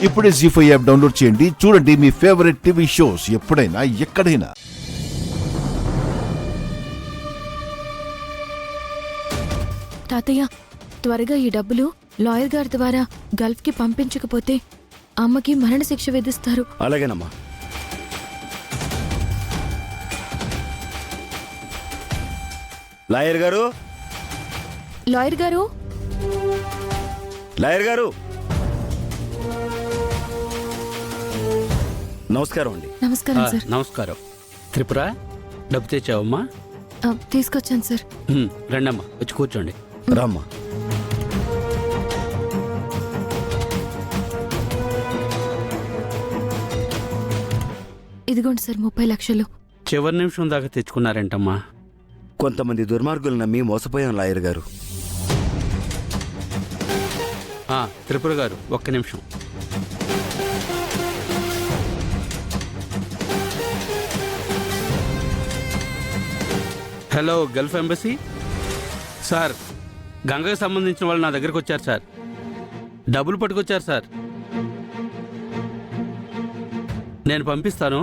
ఇప్పుడే జీ5 app download చేయండి. చూడండి మీ ఫేవరెట్ టీవీ షోస్ ఎప్పుడైనా ఎక్కడైనా. తాతయ్య, త్వరగా ఈ డబ్బులు లాయర్ గారి ద్వారా గల్ఫ్కి పంపించకపోతే అమ్మకి మరణశిక్ష విధిస్తారు. అలాగేనమ్మా. లాయర్ గారు, లాయర్ గారు, లాయర్ గారు, నమస్కారం అండి. నమస్కారం సార్. నమస్కారం. త్రిపుర, డబ్బు తెచ్చావమ్మా? తీసుకొచ్చాను సార్. రండమ్మా, వచ్చి కూర్చోండి. రామ్మా. ఇదిగోండి సార్ 30 లక్షలు. చివరి నిమిషం దాకా తెచ్చుకున్నారేంటమ్మా? కొంతమంది దుర్మార్గులు నమ్మి మోసపోయాం లాయర్ గారు. త్రిపుర గారు, ఒక్క నిమిషం. Hello, Gulf embassy sir. గంగకు సంబంధించిన వాళ్ళు నా దగ్గరకు వచ్చారు సార్. డబ్బులు పట్టుకొచ్చారు సార్. నేను పంపిస్తాను.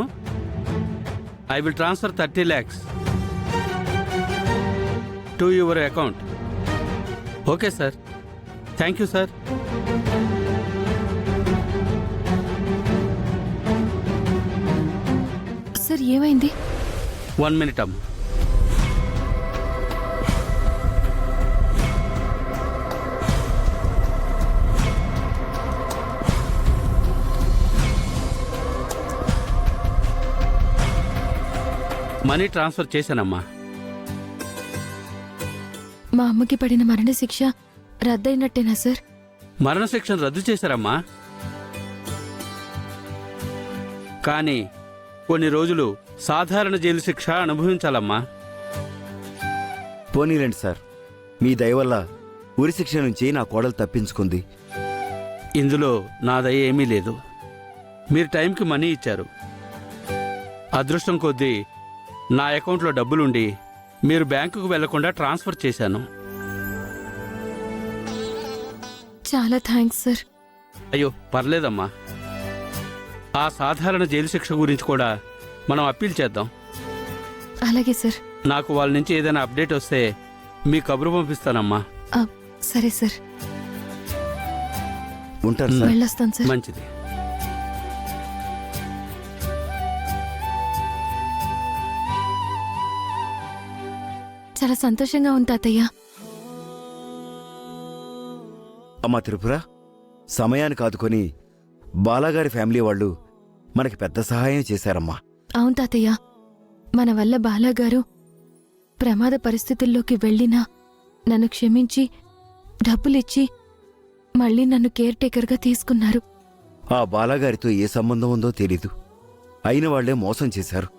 I will transfer 30 lakhs to your account. Okay sir, thank you sir. Sir ఏమైంది? 1 minute అమ్మ. మనీ ట్రాన్స్ఫర్ చేశానమ్మా. మా అమ్మకి పడిన మరణశిక్ష రద్దయినట్టేనా సార్? మరణశిక్షను రద్దు చేశారమ్మా, కానీ కొన్ని రోజులు సాధారణ జైలు శిక్ష అనుభవించాలమ్మా. పోనీలేండి సార్, మీ దయ వల్ల ఉరి శిక్ష నుంచి నా కోడలు తప్పించుకుంది. ఇందులో నా దయ ఏమీ లేదు. మీరు టైంకి మనీ ఇచ్చారు. అదృష్టం కొద్దీ నా అకౌంట్లో డబ్బులుండి మీరు బ్యాంకుకు వెళ్లకుండా ట్రాన్స్ఫర్ చేశాను. చాలా థ్యాంక్స్ సార్. అయ్యో పర్లేదమ్మా. ఆ సాధారణ జైలు శిక్ష గురించి కూడా మనం అప్పీల్ చేద్దాం. అలాగే సార్. నాకు వాళ్ళ నుంచి ఏదైనా అప్డేట్ వస్తే మీ కబురు పంపిస్తానమ్మా. సరే సార్. ఉంటారు సార్. వెళ్ళొస్తాను సార్. మంచిది. చాలా సంతోషంగా ఉంది తాతయ్య. అమ్మా త్రిపుర, సమయానికి ఆదుకొని బాలాగారి ఫ్యామిలీ వాళ్ళు మనకి పెద్ద సహాయం చేశారమ్మా. అవును తాతయ్య, మన వల్ల బాలాగారు ప్రమాద పరిస్థితుల్లోకి వెళ్ళినా నన్ను క్షమించి డబ్బులిచ్చి మళ్ళీ నన్ను కేర్ టేకర్గా తీసుకున్నారు. ఆ బాలాగారితో ఏ సంబంధం ఉందో తెలీదు, అయిన వాళ్లే మోసం చేశారు.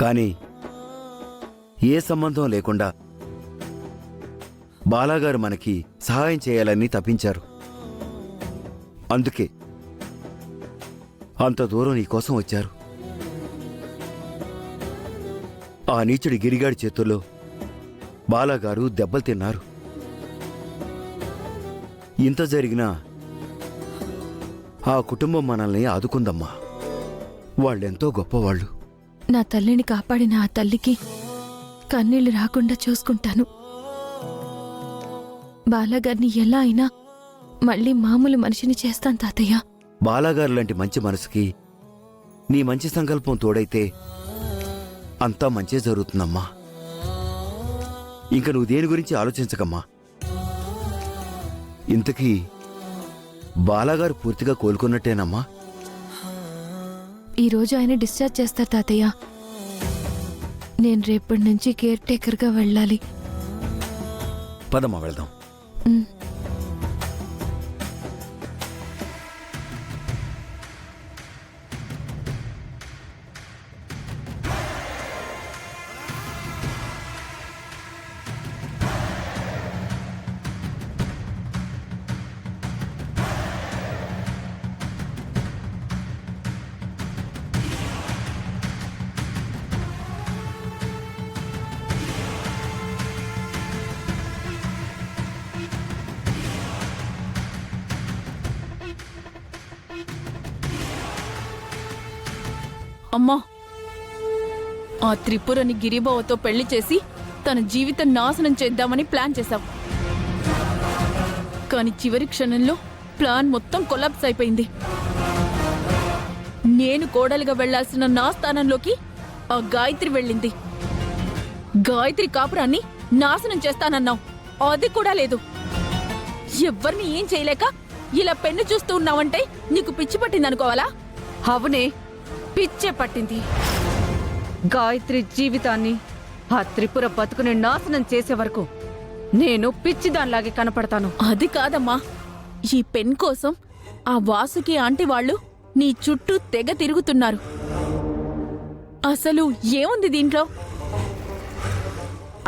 కానీ ఏ సంబంధం లేకుండా బాలాగారు మనకి సహాయం చేయాలని తప్పించారు. అందుకే అంత దూరం నీకోసం వచ్చారు. ఆ నీచుడి గిరిగాడి చేతుల్లో బాలాగారు దెబ్బలు తిన్నారు. ఇంత జరిగినా ఆ కుటుంబం మనల్ని ఆదుకుందమ్మా. వాళ్ళెంతో గొప్పవాళ్ళు. నా తల్లిని కాపాడిన ఆ తల్లికి కన్నీళ్లు రాకుండా చూసుకుంటాను. బాలాగారిని ఎలా అయినా మళ్ళీ మామూలు మనిషిని చేస్తాను తాతయ్య. బాలాగారు లాంటి మంచి మనసుకి నీ మంచి సంకల్పం తోడైతే అంతా మంచే జరుగుతుందమ్మా. ఇంక నువ్వు దేని గురించి ఆలోచించకమ్మా. ఇంతకీ బాలాగారు పూర్తిగా కోలుకున్నట్టేనమ్మా? ఈరోజు ఆయన డిశ్చార్జ్ చేస్తారు తాతయ్య. నేను రేపటి నుంచి కేర్ టేకర్గా వెళ్ళాలి. పదమ్మా వెళ్దాం. అమ్మా, ఆ త్రిపురని గిరిబావతో పెళ్లి చేసి తన జీవితం నాశనం చేద్దామని ప్లాన్ చేశావు. కానీ చివరి క్షణంలో ప్లాన్ మొత్తం కొలాప్స్ అయిపోయింది. నేను కోడలుగా వెళ్లాల్సిన నా స్థానంలోకి ఆ గాయత్రి వెళ్ళింది. గాయత్రి కాపురాన్ని నాశనం చేస్తానన్నావు, అది కూడా లేదు. ఎవ్వరిని ఏం చేయలేక ఇలా పెన్ను చూస్తూ ఉన్నావంటే నీకు పిచ్చి పట్టిందనుకోవాలా? అవునే, పిచ్చే పట్టింది. గాయత్రి జీవితాన్ని, ఆ త్రిపుర బతుకుని నాశనం చేసే వరకు నేను పిచ్చిదానిలాగే కనపడతాను. అది కాదమ్మా, ఈ పెన్ కోసం ఆ వాసుకి ఆంటీ వాళ్ళు నీ చుట్టూ తెగ తిరుగుతున్నారు. అసలు ఏముంది దీంట్లో?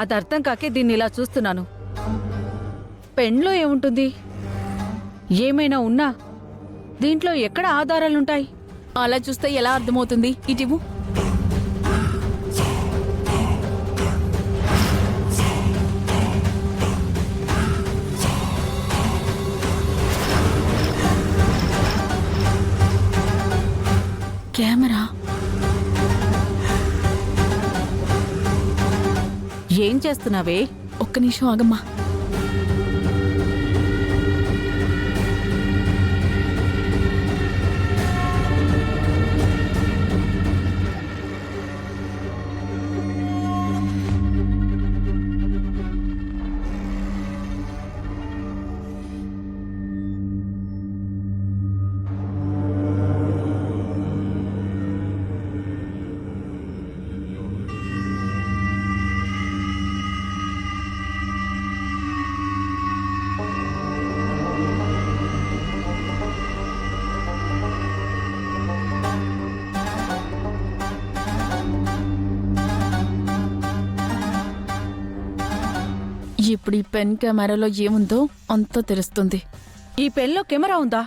అది అర్థం కాకే దీన్ని ఇలా చూస్తున్నాను. పెన్లో ఏముంటుంది? ఏమైనా ఉన్నా దీంట్లో ఎక్కడ ఆధారాలుంటాయి? అలా చూస్తే ఎలా అర్థమవుతుంది? ఇటివు. కెమెరా. ఏం చేస్తున్నావే? ఒక్క నిమిషం ఆగమ్మా. ఇప్పుడు ఈ పెన్ కెమెరాలో ఏముందో అంతా తెలుస్తుంది. ఈ పెన్లో కెమెరా ఉందా?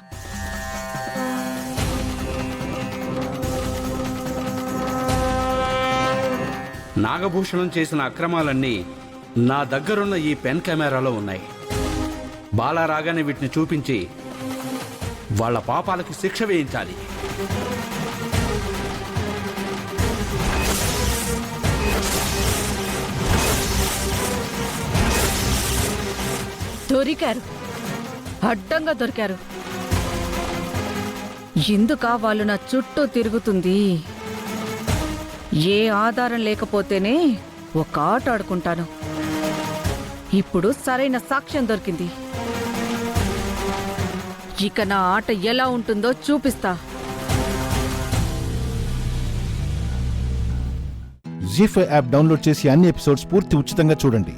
నాగభూషణం చేసిన అక్రమాలన్నీ నా దగ్గరున్న ఈ పెన్ కెమెరాలో ఉన్నాయి. బాలా రాగానే వీటిని చూపించి వాళ్ళ పాపాలకి శిక్ష వేయించాలి. దొరికారు, అడ్డంగా దొరికారు. ఎందుకా వాళ్ళు నా చుట్టూ తిరుగుతుంది? ఏ ఆధారం లేకపోతేనే ఒక ఆట ఆడుకుంటాను. ఇప్పుడు సరైన సాక్ష్యం దొరికింది. ఇక నా ఆట ఎలా ఉంటుందో చూపిస్తా. జీ5 యాప్ డౌన్లోడ్ చేసి అన్ని ఎపిసోడ్స్ పూర్తి ఉచితంగా చూడండి.